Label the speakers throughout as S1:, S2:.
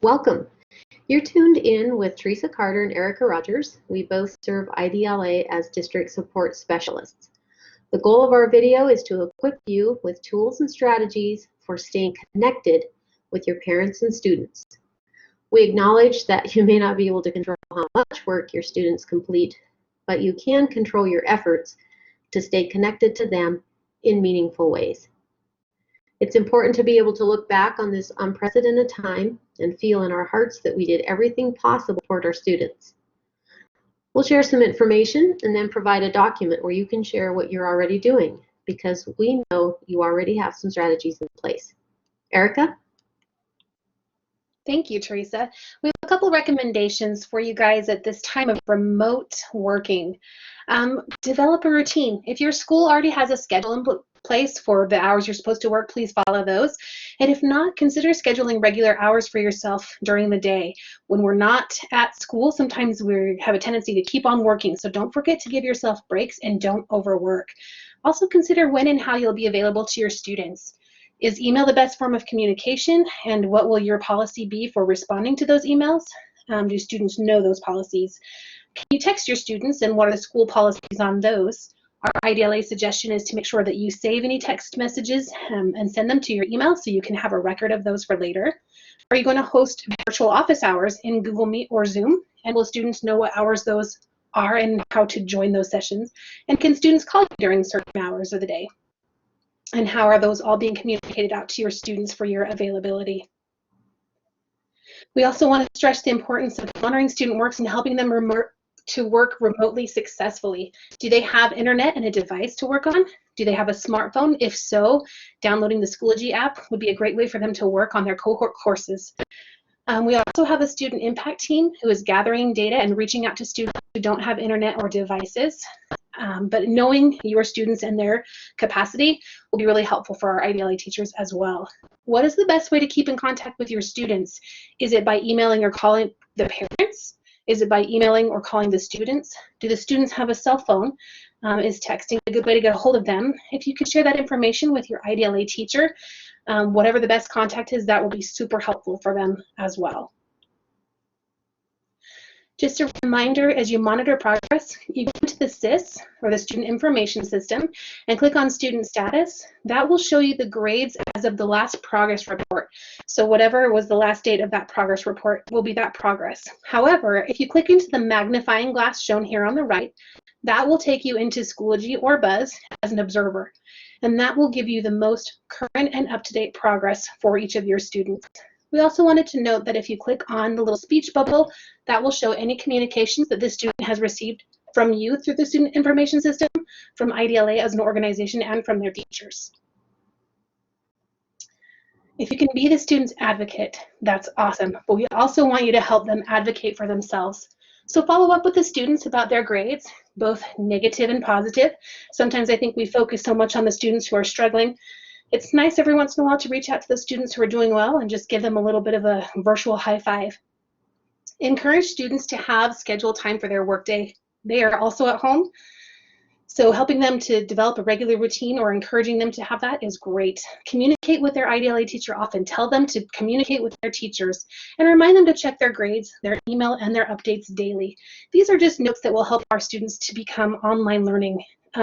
S1: Welcome. You're tuned in with Teresa Carter and Erica Rogers. We both serve IDLA as district support specialists. The goal of our video is to equip you with tools and strategies for staying connected with your parents and students. We acknowledge that you may not be able to control how much work your students complete, but you can control your efforts to stay connected to them in meaningful ways. It's important to be able to look back on this unprecedented time and feel in our hearts that we did everything possible toward our students. We'll share some information and then provide a document where you can share what you're already doing, because we know you already have some strategies in place. Erica?
S2: Thank you, Teresa. We have a couple recommendations for you guys at this time of remote working. Develop a routine. If your school already has a schedule in place for the hours you're supposed to work, please follow those. And if not, consider scheduling regular hours for yourself during the day. When we're not at school, sometimes we have a tendency to keep on working, so don't forget to give yourself breaks and don't overwork. Also consider when and how you'll be available to your students. Is email the best form of communication, and what will your policy be for responding to those emails? Do students know those policies? Can you text your students, and what are the school policies on those? Our IDLA suggestion is to make sure that you save any text messages and send them to your email so you can have a record of those for later. Are you going to host virtual office hours in Google Meet or Zoom? And will students know what hours those are and how to join those sessions? And can students call you during certain hours of the day? And how are those all being communicated out to your students for your availability? We also want to stress the importance of monitoring student works and helping them to work remotely successfully. Do they have internet and a device to work on? Do they have a smartphone? If so, downloading the Schoology app would be a great way for them to work on their cohort courses. We also have a student impact team who is gathering data and reaching out to students who don't have internet or devices. But knowing your students and their capacity will be really helpful for our IDLA teachers as well. What is the best way to keep in contact with your students? Is it by emailing or calling the parents? Is it by emailing or calling the students? Do the students have a cell phone? Is texting a good way to get a hold of them? If you could share that information with your IDLA teacher, whatever the best contact is, that will be super helpful for them as well. Just a reminder, as you monitor progress, you go into the SIS, or the Student Information System, and click on Student Status. That will show you the grades as of the last progress report. So whatever was the last date of that progress report will be that progress. However, if you click into the magnifying glass shown here on the right, that will take you into Schoology or Buzz as an observer. And that will give you the most current and up-to-date progress for each of your students. We also wanted to note that if you click on the little speech bubble, that will show any communications that the student has received from you through the Student Information System, from IDLA as an organization, and from their teachers. If you can be the student's advocate, that's awesome, but we also want you to help them advocate for themselves. So follow up with the students about their grades, both negative and positive. Sometimes I think we focus so much on the students who are struggling. It's nice every once in a while to reach out to the students who are doing well and just give them a little bit of a virtual high five. Encourage students to have scheduled time for their workday. They are also at home, so helping them to develop a regular routine or encouraging them to have that is great. Communicate with their IDLA teacher often. Tell them to communicate with their teachers and remind them to check their grades, their email, and their updates daily. These are just notes that will help our students to become online learning.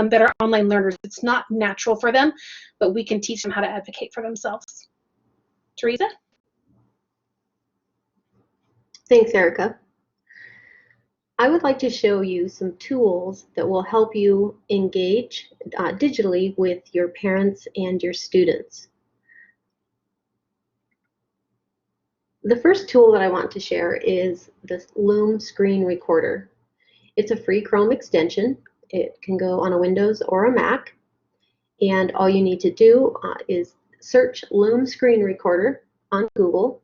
S2: Better online learners. It's not natural for them, but we can teach them how to advocate for themselves. Teresa?
S1: Thanks, Erica. I would like to show you some tools that will help you engage digitally with your parents and your students. The first tool that I want to share is this Loom screen recorder. It's a free Chrome extension. It can go on a Windows or a Mac, and all you need to do is search Loom screen recorder on Google,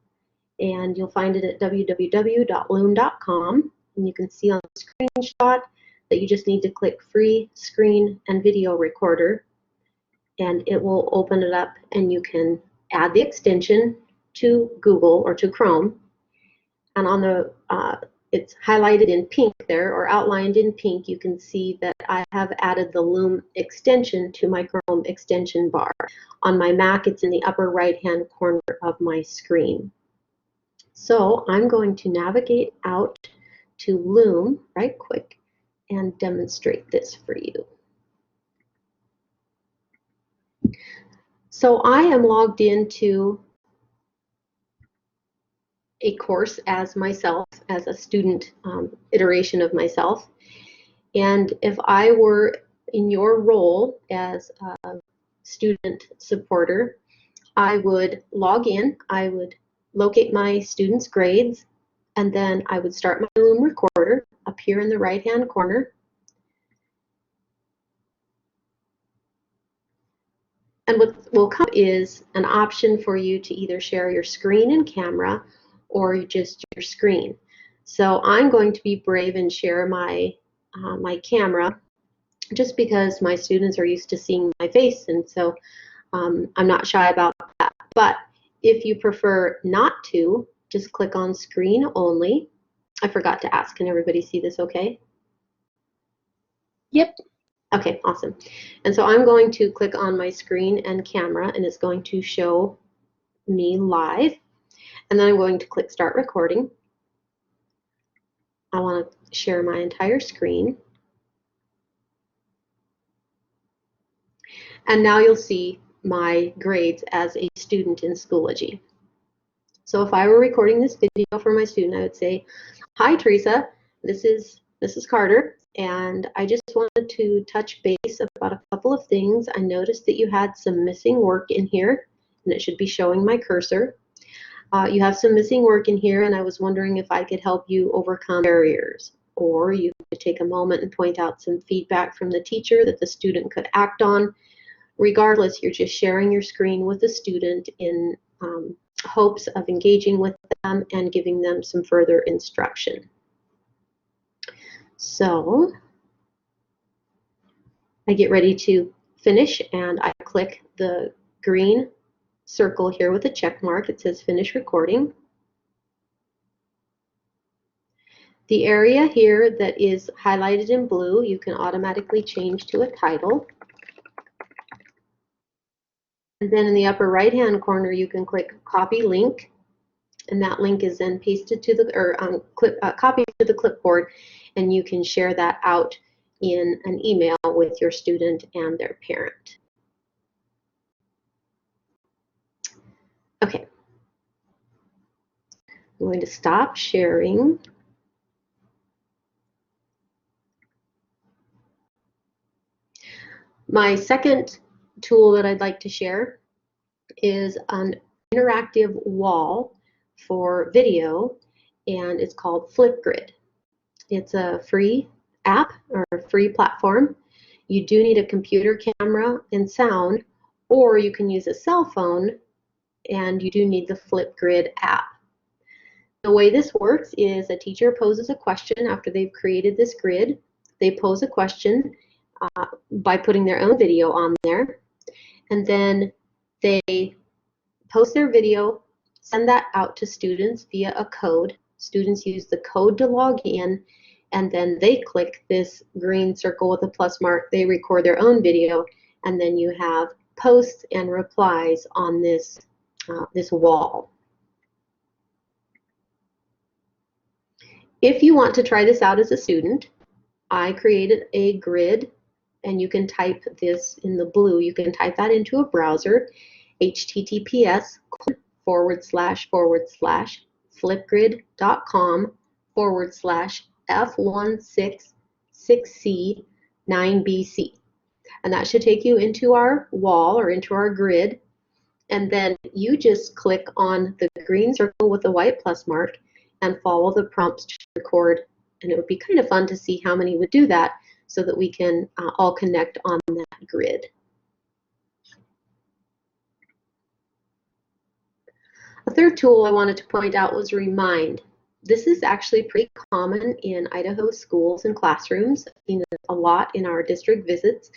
S1: and you'll find it at www.loom.com, and you can see on the screenshot that you just need to click free screen and video recorder, and it will open it up, and you can add the extension to Google or to Chrome, and on the it's highlighted in pink there, or outlined in pink. You can see that I have added the Loom extension to my Chrome extension bar. On my Mac, it's in the upper right-hand corner of my screen. So I'm going to navigate out to Loom right quick and demonstrate this for you. So I am logged into a course as myself, as a student iteration of myself. And if I were in your role as a student supporter, I would log in, I would locate my students' grades, and then I would start my Loom recorder up here in the right-hand corner. And what will come is an option for you to either share your screen and camera or just your screen. So I'm going to be brave and share my camera just because my students are used to seeing my face, and so I'm not shy about that. But if you prefer not to, just click on screen only. I forgot to ask, can everybody see this okay?
S2: Yep.
S1: Okay, awesome. And so I'm going to click on my screen and camera, and it's going to show me live. And then I'm going to click start recording. I want to share my entire screen. And now you'll see my grades as a student in Schoology. So if I were recording this video for my student, I would say, "Hi, Teresa, this is Mrs. Carter, and I just wanted to touch base about a couple of things. I noticed that you had some missing work in here, and it should be showing my cursor. You have some missing work in here, and I was wondering if I could help you overcome barriers. Or you could take a moment and point out some feedback from the teacher that the student could act on. Regardless, you're just sharing your screen with the student in hopes of engaging with them and giving them some further instruction." So I get ready to finish, and I click the green circle here with a check mark. It says finish recording. The area here that is highlighted in blue, you can automatically change to a title. And then in the upper right-hand corner, you can click copy link, and that link is then pasted to the, or copied to the clipboard, and you can share that out in an email with your student and their parent. Okay, I'm going to stop sharing. My second tool that I'd like to share is an interactive wall for video, and it's called Flipgrid. It's a free app or a free platform. You do need a computer camera and sound, or you can use a cell phone, and you do need the Flipgrid app. The way this works is a teacher poses a question after they've created this grid. They pose a question by putting their own video on there, and then they post their video, send that out to students via a code. Students use the code to log in, and then they click this green circle with a plus mark. They record their own video, and then you have posts and replies on this, this wall. If you want to try this out as a student, I created a grid, and you can type this in the blue. You can type that into a browser, https://flipgrid.com/f166c9bc. And that should take you into our wall or into our grid. And then you just click on the green circle with the white plus mark and follow the prompts to record. And it would be kind of fun to see how many would do that so that we can all connect on that grid. A third tool I wanted to point out was Remind. This is actually pretty common in Idaho schools and classrooms. I've seen it a lot in our district visits.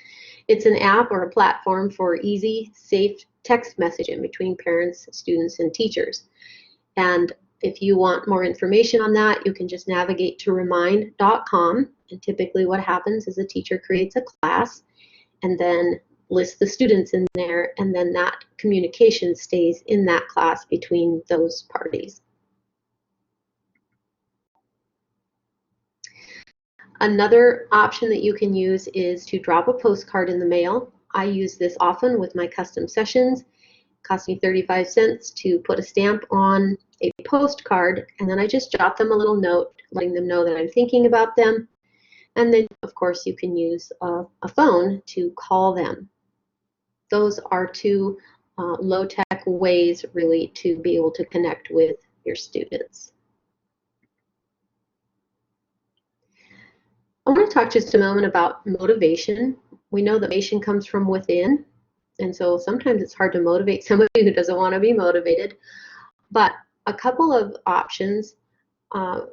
S1: It's an app or a platform for easy, safe text messaging between parents, students, and teachers. And if you want more information on that, you can just navigate to remind.com. And typically what happens is a teacher creates a class and then lists the students in there, and then that communication stays in that class between those parties. Another option that you can use is to drop a postcard in the mail. I use this often with my custom sessions. It costs me 35 cents to put a stamp on a postcard, and then I just jot them a little note letting them know that I'm thinking about them. And then, of course, you can use a phone to call them. Those are two low-tech ways, really, to be able to connect with your students. I want to talk just a moment about motivation. We know that motivation comes from within, and so sometimes it's hard to motivate somebody who doesn't want to be motivated. But a couple of options.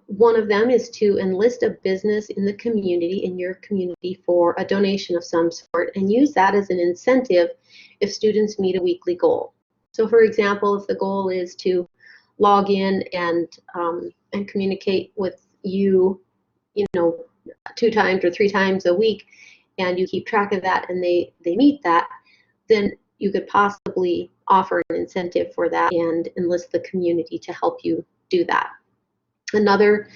S1: One of them is to enlist a business in the community, in your community, for a donation of some sort, and use that as an incentive if students meet a weekly goal. So, for example, if the goal is to log in and communicate with you, 2 times or 3 times a week, and you keep track of that, and they meet that, then you could possibly offer an incentive for that and enlist the community to help you do that. Another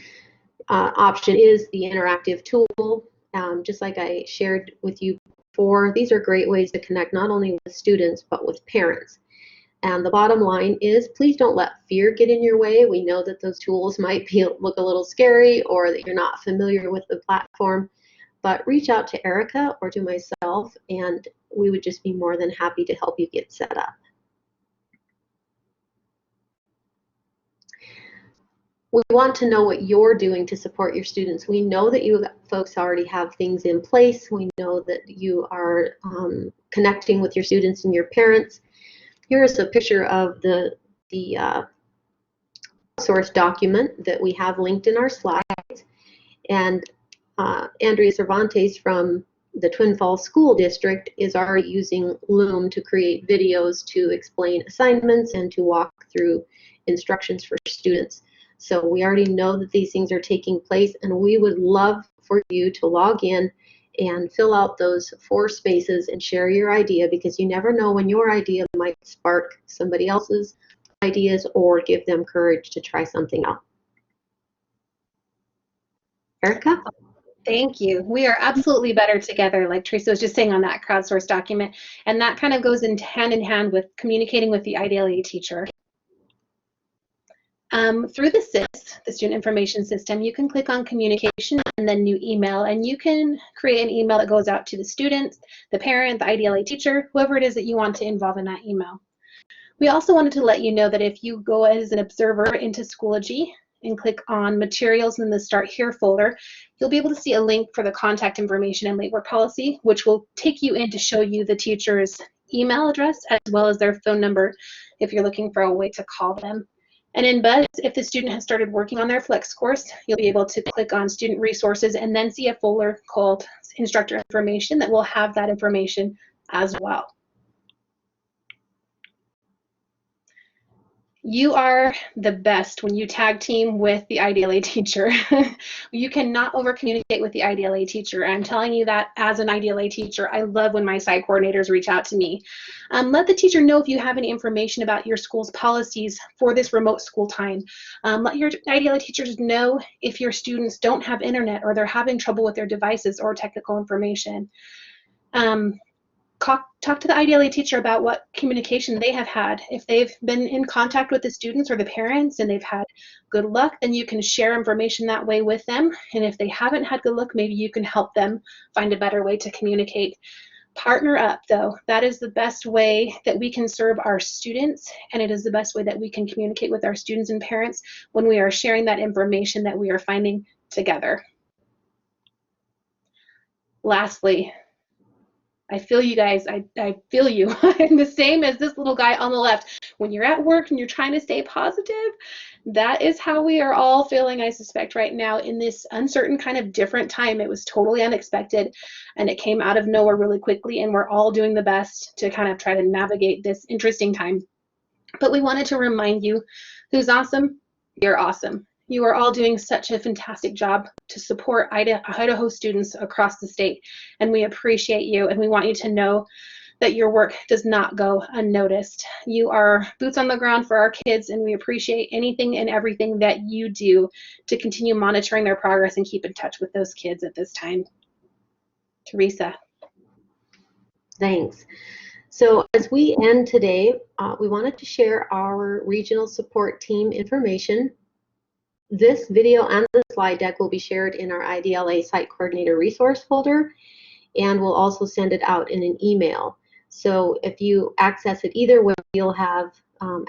S1: option is the interactive tool. Just like I shared with you before, these are great ways to connect not only with students but with parents. And the bottom line is, please don't let fear get in your way. We know that those tools might look a little scary, or that you're not familiar with the platform, but reach out to Erica or to myself, and we would just be more than happy to help you get set up. We want to know what you're doing to support your students. We know that you folks already have things in place. We know that you are connecting with your students and your parents. Here is a picture of the source document that we have linked in our slides. And Andrea Cervantes from the Twin Falls School District is already using Loom to create videos to explain assignments and to walk through instructions for students. So we already know that these things are taking place, and we would love for you to log in and fill out those 4 spaces and share your idea, because you never know when your idea might spark somebody else's ideas or give them courage to try something out. Erica?
S2: Thank you. We are absolutely better together, like Teresa was just saying on that crowdsourced document, and that kind of goes hand in hand with communicating with the IDLA teacher. Through the SIS, the Student Information System, you can click on Communication and then New Email, and you can create an email that goes out to the students, the parent, the IDLA teacher, whoever it is that you want to involve in that email. We also wanted to let you know that if you go as an observer into Schoology and click on Materials in the Start Here folder, you'll be able to see a link for the contact information and late work policy, which will take you in to show you the teacher's email address as well as their phone number if you're looking for a way to call them. And in Buzz, if the student has started working on their Flex course, you'll be able to click on Student Resources and then see a folder called Instructor Information that will have that information as well. You are the best when you tag team with the IDLA teacher. You cannot over communicate with the IDLA teacher. I'm telling you that as an IDLA teacher. I love when my site coordinators reach out to me. Let the teacher know if you have any information about your school's policies for this remote school time. Let your IDLA teachers know if your students don't have internet or they're having trouble with their devices or technical information. Talk to the IDLA teacher about what communication they have had. If they've been in contact with the students or the parents and they've had good luck, then you can share information that way with them. And if they haven't had good luck, maybe you can help them find a better way to communicate. Partner up, though. That is the best way that we can serve our students, and it is the best way that we can communicate with our students and parents when we are sharing that information that we are finding together. Lastly, I feel you guys, I feel you. I'm the same as this little guy on the left. When you're at work and you're trying to stay positive, that is how we are all feeling, I suspect, right now in this uncertain kind of different time. It was totally unexpected and it came out of nowhere really quickly, and we're all doing the best to kind of try to navigate this interesting time. But we wanted to remind you, who's awesome? You're awesome. You are all doing such a fantastic job to support Idaho students across the state, and we appreciate you, and we want you to know that your work does not go unnoticed. You are boots on the ground for our kids, and we appreciate anything and everything that you do to continue monitoring their progress and keep in touch with those kids at this time. Teresa.
S1: Thanks. So as we end today, we wanted to share our regional support team information. This video and the slide deck will be shared in our IDLA Site Coordinator resource folder, and we'll also send it out in an email. So if you access it either way, you'll have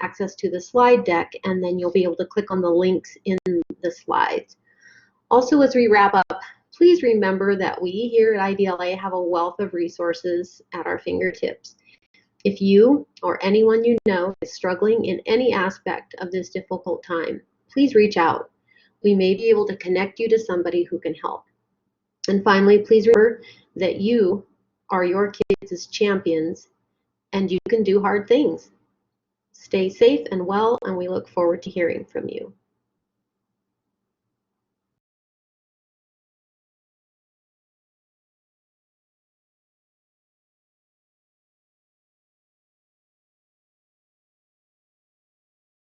S1: access to the slide deck, and then you'll be able to click on the links in the slides. Also, as we wrap up, please remember that we here at IDLA have a wealth of resources at our fingertips. If you or anyone you know is struggling in any aspect of this difficult time, please reach out. We may be able to connect you to somebody who can help. And finally, please remember that you are your kids' champions and you can do hard things. Stay safe and well, and we look forward to hearing from you.